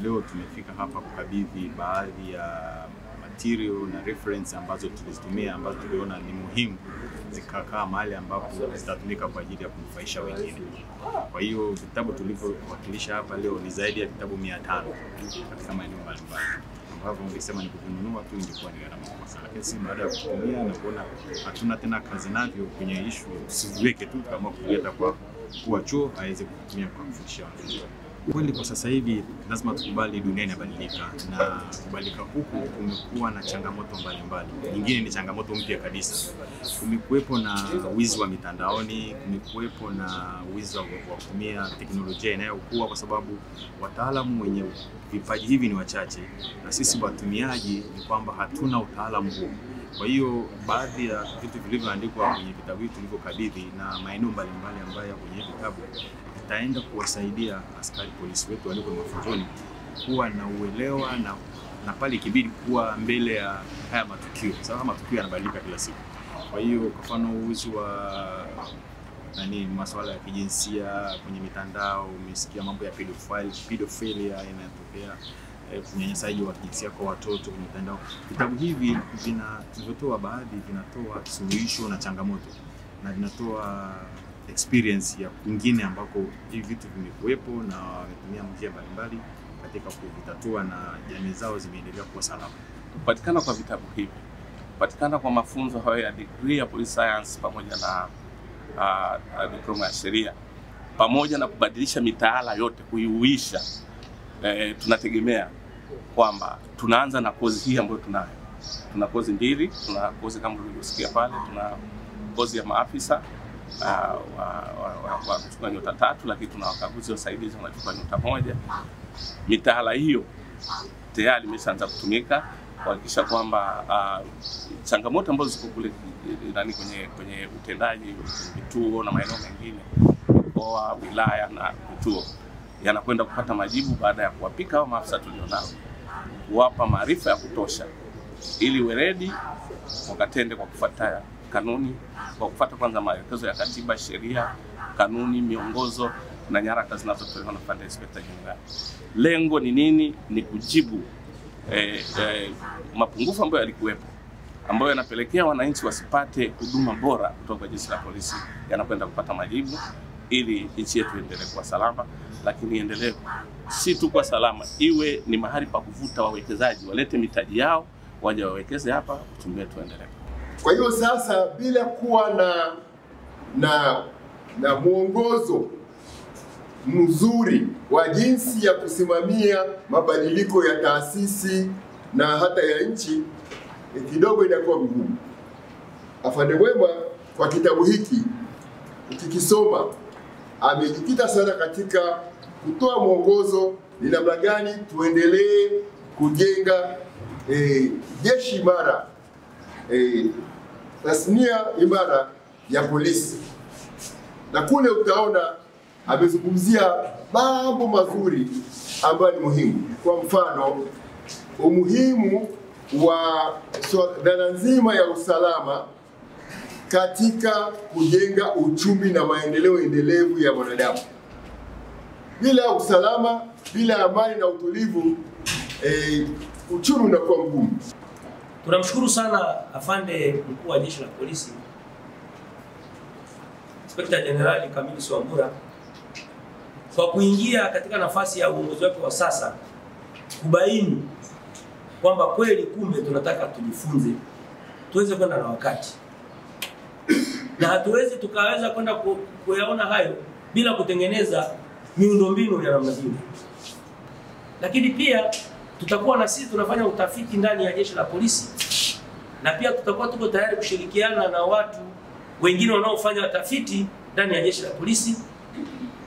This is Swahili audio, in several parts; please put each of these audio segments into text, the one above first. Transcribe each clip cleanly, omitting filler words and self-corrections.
leo tumefika hapa kukabidhi baadhi ya material na reference ambazo tulizitumia ambazo tuliona ni muhimu zikakaa mahali ambapo zitatumika kwa ajili ya kunufaisha wengine. Kwa hiyo vitabu tulivyowakilisha hapa leo ni zaidi ya vitabu 500 katika maeneo mbalimbali. Ambavyo ungesema ni kununua tu ingekuwa ni gharama kubwa sana. Lakini baada ya kutumia na kuona hatuna tena kazi navyo kwenye issue, tusiweke tu kama kuleta kwa chuo aweze kutumia kwa kufundisha watu. Kweli kwa sasa hivi lazima tukubali dunia inabadilika, na kubadilika huku kumekuwa na changamoto mbalimbali. Nyingine ni changamoto mpya kabisa. Kumekuwepo na wizi wa mitandaoni, kumekuwepo na wizi wa kutumia teknolojia inayokuwa, kwa sababu wataalamu wenye vipaji hivi ni wachache na sisi watumiaji ni kwamba hatuna utaalamu huo. Kwa hiyo baadhi ya vitu vilivyoandikwa kwenye vitabu hivi tulivyokabidhi na maeneo mbalimbali ambayo kwenye vitabu itaenda kuwasaidia askari polisi wetu walioko mafunzoni kuwa na uelewa na pale ikibidi kuwa mbele ya haya matukio, sababu matukio yanabadilika kila siku. Kwa hiyo kwa mfano uzi wa masuala ya kijinsia kwenye mitandao, umesikia mambo ya pedophilia inatokea, unyanyasaji wa kijinsia kwa watoto kwenye mitandao. Vitabu hivi vinatoa baadhi, vinatoa suluhisho na changamoto, na vinatoa experience ya kwingine ambako hivi vitu vimekuwepo na wametumia njia mbalimbali katika kuvitatua na jamii zao zimeendelea kuwa salama. Kupatikana kwa vitabu hivi, kupatikana kwa mafunzo hayo ya degree ya police science pamoja na diploma ya sheria, pamoja na kubadilisha mitaala yote, kuiuisha, tunategemea kwamba tunaanza na kozi hii ambayo tunayo. Tuna kozi mbili, tuna kozi kama ulivyosikia pale, tuna kozi ya maafisa wa nyota 3, lakini tuna wakaguzi wasaidizi wanachukua nyota 1. Mitaala hiyo tayari imeshaanza kutumika kuhakikisha kwamba changamoto ambazo ziko kule kwenye utendaji vituo na maeneo mengine, mikoa, wilaya na vituo, yanakwenda kupata majibu baada ya kuwapika hao maafisa tulionao, kuwapa maarifa ya kutosha ili weredi wakatende kwa kufuata kanuni, kwa kufuata kwanza maelekezo ya katiba, sheria, kanuni, miongozo na nyaraka zinazotolewa na Afande Inspector General. Lengo ni nini? Ni kujibu mapungufu ambayo yalikuwepo, ambayo yanapelekea wananchi wasipate huduma bora kutoka kwa jeshi la polisi, yanakwenda kupata majibu ili nchi yetu iendelee kuwa salama, lakini iendelee si tu kwa salama, iwe ni mahali pa kuvuta wawekezaji, walete mitaji yao, waje wawekeze hapa, uchumi wetu uendelee. Kwa hiyo sasa, bila kuwa na mwongozo mzuri wa jinsi ya kusimamia mabadiliko ya taasisi na hata ya nchi, kidogo inakuwa ngumu. Afande Mwema kwa kitabu hiki ukikisoma amejikita sana katika kutoa mwongozo ni namna gani tuendelee kujenga jeshi imara, tasnia imara ya polisi. Na kule utaona amezungumzia mambo mazuri ambayo ni muhimu. Kwa mfano, umuhimu wa dhana nzima ya usalama katika kujenga uchumi na maendeleo endelevu ya wanadamu. Bila usalama, bila amani na utulivu, uchumi unakuwa mgumu. Tunamshukuru sana Afande Mkuu wa Jeshi la Polisi, Inspector General Kamili Swambura, kwa kuingia katika nafasi ya uongozi wake wa sasa, kubaini kwamba kweli kumbe tunataka tujifunze, tuweze kwenda na wakati. Na hatuwezi tukaweza kwenda kuyaona hayo bila kutengeneza miundombinu ya namna hiyo. Lakini pia tutakuwa na sisi tunafanya utafiti ndani ya jeshi la polisi, na pia tutakuwa tuko tayari kushirikiana na watu wengine wanaofanya utafiti ndani ya jeshi la polisi.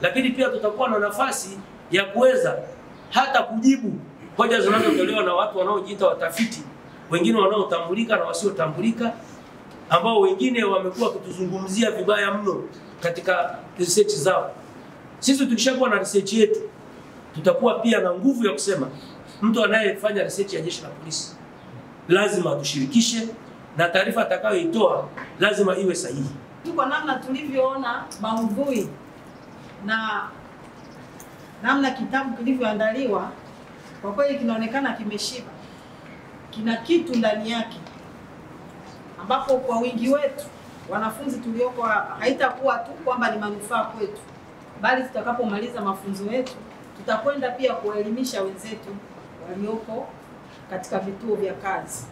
Lakini pia tutakuwa na nafasi ya kuweza hata kujibu hoja zinazotolewa na watu wanaojiita watafiti, wengine wanaotambulika na wasiotambulika, ambao wengine wamekuwa kutuzungumzia vibaya mno katika research zao. Sisi tukishakuwa na research yetu, tutakuwa pia na nguvu ya kusema mtu anayefanya research ya jeshi la polisi lazima tushirikishe, na taarifa atakayoitoa lazima iwe sahihi. Kwa namna tulivyoona maudhui na namna kitabu kilivyoandaliwa, kwa kweli kinaonekana kimeshiba, kina kitu ndani yake, ambapo kwa wingi wetu wanafunzi tulioko hapa haitakuwa tu kwamba ni manufaa kwetu, bali tutakapomaliza mafunzo yetu tutakwenda pia kuwaelimisha wenzetu walioko katika vituo vya kazi.